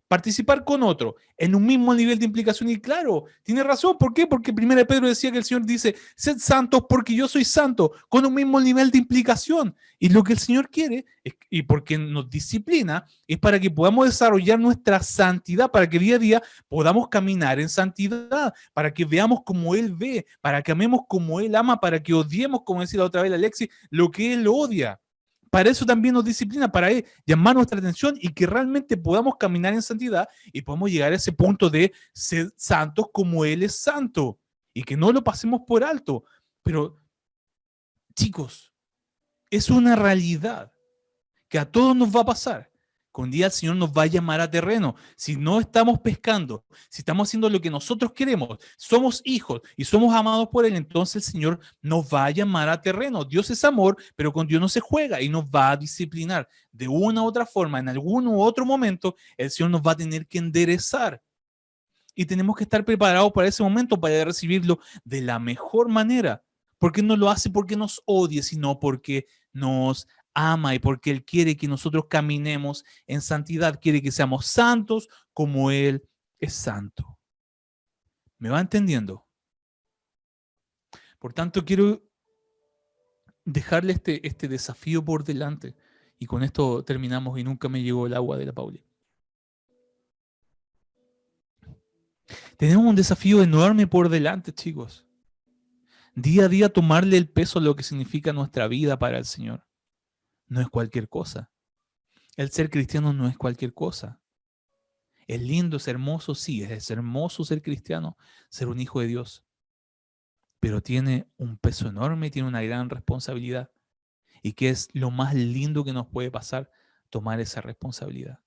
Participar con otro en un mismo nivel de implicación. Y claro, tiene razón. ¿Por qué? Porque 1 Pedro decía que el Señor dice, sed santos porque yo soy santo, con un mismo nivel de implicación. Y lo que el Señor quiere, y porque nos disciplina, es para que podamos desarrollar nuestra santidad, para que día a día podamos caminar en santidad, para que veamos como Él ve, para que amemos como Él ama, para que odiemos, como decía la otra vez Alexis, lo que Él odia. Para eso también nos disciplina, para llamar nuestra atención y que realmente podamos caminar en santidad y podamos llegar a ese punto de ser santos como Él es santo y que no lo pasemos por alto. Pero, chicos, es una realidad que a todos nos va a pasar. Que un día el Señor nos va a llamar a terreno. Si no estamos pescando, si estamos haciendo lo que nosotros queremos, somos hijos y somos amados por Él, entonces el Señor nos va a llamar a terreno. Dios es amor, pero con Dios no se juega y nos va a disciplinar. De una u otra forma, en algún u otro momento, el Señor nos va a tener que enderezar. Y tenemos que estar preparados para ese momento, para recibirlo de la mejor manera. Porque no lo hace porque nos odie, sino porque nos ama y porque Él quiere que nosotros caminemos en santidad, quiere que seamos santos como Él es santo. ¿Me va entendiendo? Por tanto, quiero dejarle este desafío por delante. Y con esto terminamos y nunca me llegó el agua de la Pauli. Tenemos un desafío enorme por delante, chicos. Día a día tomarle el peso a lo que significa nuestra vida para el Señor. No es cualquier cosa. El ser cristiano no es cualquier cosa. Es lindo, es hermoso, sí, es hermoso ser cristiano, ser un hijo de Dios. Pero tiene un peso enorme, tiene una gran responsabilidad. ¿Y qué es lo más lindo que nos puede pasar? Tomar esa responsabilidad.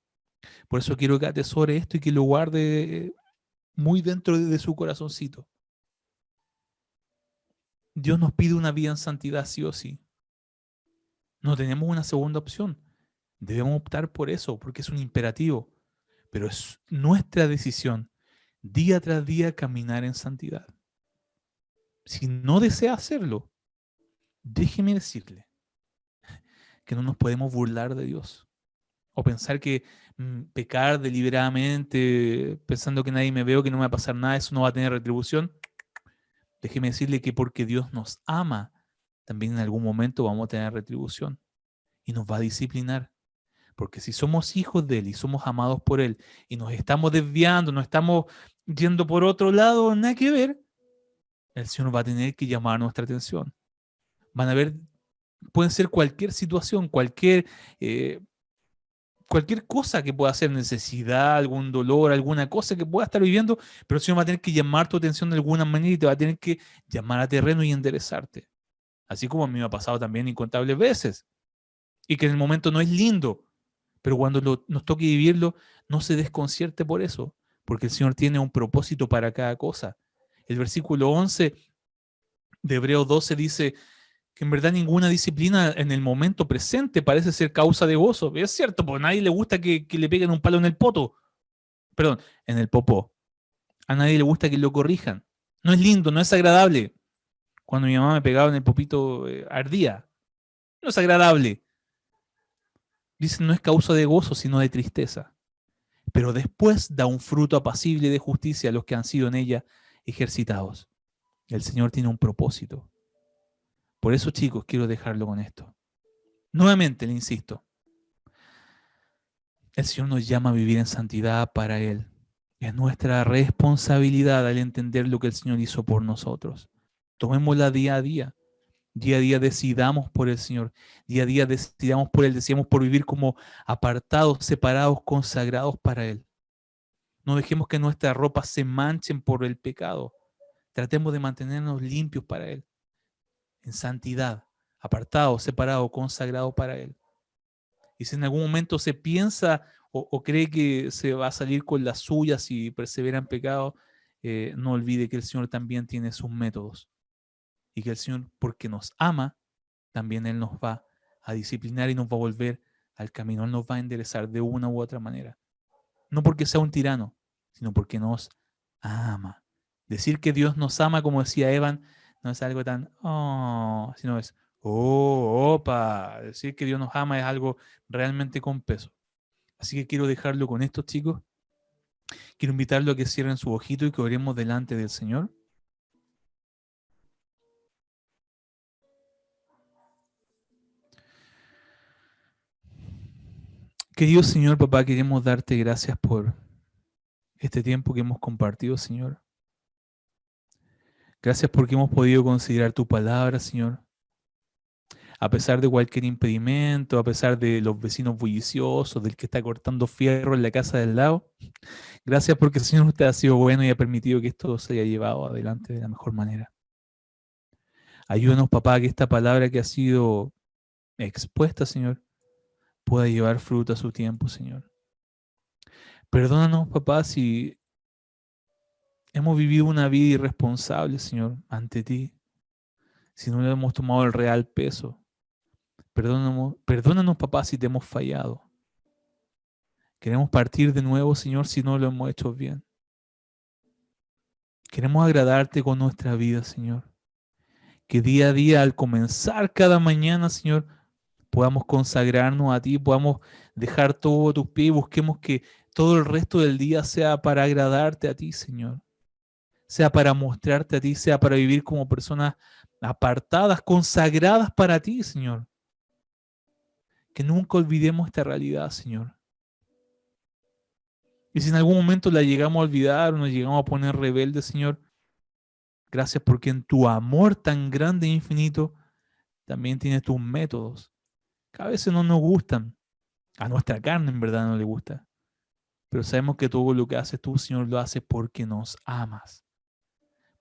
Por eso quiero que atesore esto y que lo guarde muy dentro de su corazoncito. Dios nos pide una vida en santidad sí o sí. No tenemos una segunda opción. Debemos optar por eso, porque es un imperativo. Pero es nuestra decisión, día tras día, caminar en santidad. Si no desea hacerlo, déjeme decirle que no nos podemos burlar de Dios. O pensar que pecar deliberadamente, pensando que nadie me veo, que no me va a pasar nada, eso no va a tener retribución. Déjeme decirle que porque Dios nos ama, también en algún momento vamos a tener retribución. Y nos va a disciplinar. Porque si somos hijos de Él y somos amados por Él y nos estamos desviando, nos estamos yendo por otro lado, nada que ver, el Señor va a tener que llamar nuestra atención. Van a ver, puede ser cualquier situación, cualquier cosa que pueda ser, necesidad, algún dolor, alguna cosa que pueda estar viviendo, pero el Señor va a tener que llamar tu atención de alguna manera y te va a tener que llamar a terreno y enderezarte. Así como a mí me ha pasado también incontables veces. Y que en el momento no es lindo, pero cuando nos toque vivirlo, no se desconcierte por eso, porque el Señor tiene un propósito para cada cosa. El versículo 11 de Hebreos 12 dice que en verdad ninguna disciplina en el momento presente parece ser causa de gozo. Es cierto, porque a nadie le gusta que le peguen un palo en el poto. Perdón, en el popó. A nadie le gusta que lo corrijan. No es lindo, no es agradable. Cuando mi mamá me pegaba en el popito, ardía. No es agradable. Dicen, no es causa de gozo, sino de tristeza. Pero después da un fruto apacible de justicia a los que han sido en ella ejercitados. El Señor tiene un propósito. Por eso, chicos, quiero dejarlo con esto. Nuevamente le insisto, el Señor nos llama a vivir en santidad para Él. Es nuestra responsabilidad al entender lo que el Señor hizo por nosotros. Tomémosla día a día. Día a día decidamos por el Señor. Día a día decidamos por Él. Decidamos por vivir como apartados, separados, consagrados para Él. No dejemos que nuestras ropas se manchen por el pecado. Tratemos de mantenernos limpios para Él. En santidad, apartados, separados, consagrados para Él. Y si en algún momento se piensa o cree que se va a salir con las suyas y persevera en pecado, no olvide que el Señor también tiene sus métodos. Y que el Señor, porque nos ama, también Él nos va a disciplinar y nos va a volver al camino. Él nos va a enderezar de una u otra manera. No porque sea un tirano, sino porque nos ama. Decir que Dios nos ama, como decía Evan, no es algo tan, oh, sino es, oh, opa. Decir que Dios nos ama es algo realmente con peso. Así que quiero dejarlo con esto, chicos. Quiero invitarlo a que cierren su ojito y que oremos delante del Señor. Querido Señor, papá, queremos darte gracias por este tiempo que hemos compartido, Señor. Gracias porque hemos podido considerar tu palabra, Señor. A pesar de cualquier impedimento, a pesar de los vecinos bulliciosos, del que está cortando fierro en la casa del lado. Gracias porque, Señor, usted ha sido bueno y ha permitido que esto se haya llevado adelante de la mejor manera. Ayúdanos, papá, que esta palabra que ha sido expuesta, Señor, pueda llevar fruto a su tiempo, Señor. Perdónanos, papá, si hemos vivido una vida irresponsable, Señor, ante ti, si no le hemos tomado el real peso. Perdónanos, papá, si te hemos fallado. Queremos partir de nuevo, Señor, si no lo hemos hecho bien. Queremos agradarte con nuestra vida, Señor. Que día a día, al comenzar cada mañana, Señor, podamos consagrarnos a ti, podamos dejar todo a tus pies y busquemos que todo el resto del día sea para agradarte a ti, Señor. Sea para mostrarte a ti, sea para vivir como personas apartadas, consagradas para ti, Señor. Que nunca olvidemos esta realidad, Señor. Y si en algún momento la llegamos a olvidar o nos llegamos a poner rebeldes, Señor, gracias porque en tu amor tan grande e infinito también tienes tus métodos. Que a veces no nos gustan. A nuestra carne en verdad no le gusta. Pero sabemos que todo lo que haces tú, Señor, lo haces porque nos amas.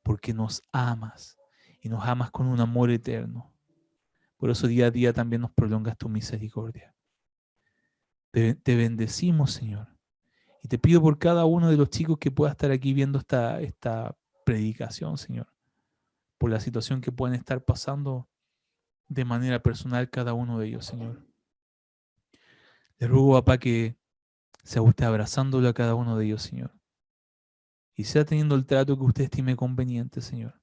Porque nos amas. Y nos amas con un amor eterno. Por eso día a día también nos prolongas tu misericordia. Te bendecimos, Señor. Y te pido por cada uno de los chicos que pueda estar aquí viendo esta predicación, Señor. Por la situación que pueden estar pasando de manera personal cada uno de ellos, Señor. Le ruego, papá, que sea usted abrazándolo a cada uno de ellos, Señor. Y sea teniendo el trato que usted estime conveniente, Señor.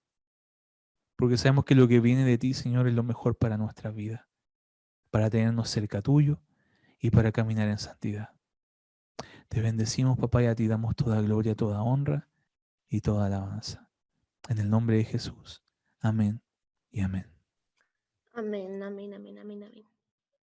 Porque sabemos que lo que viene de ti, Señor, es lo mejor para nuestra vida. Para tenernos cerca tuyo y para caminar en santidad. Te bendecimos, papá, y a ti damos toda gloria, toda honra y toda alabanza. En el nombre de Jesús. Amén y amén. Amén, amén, amén, amén, amén.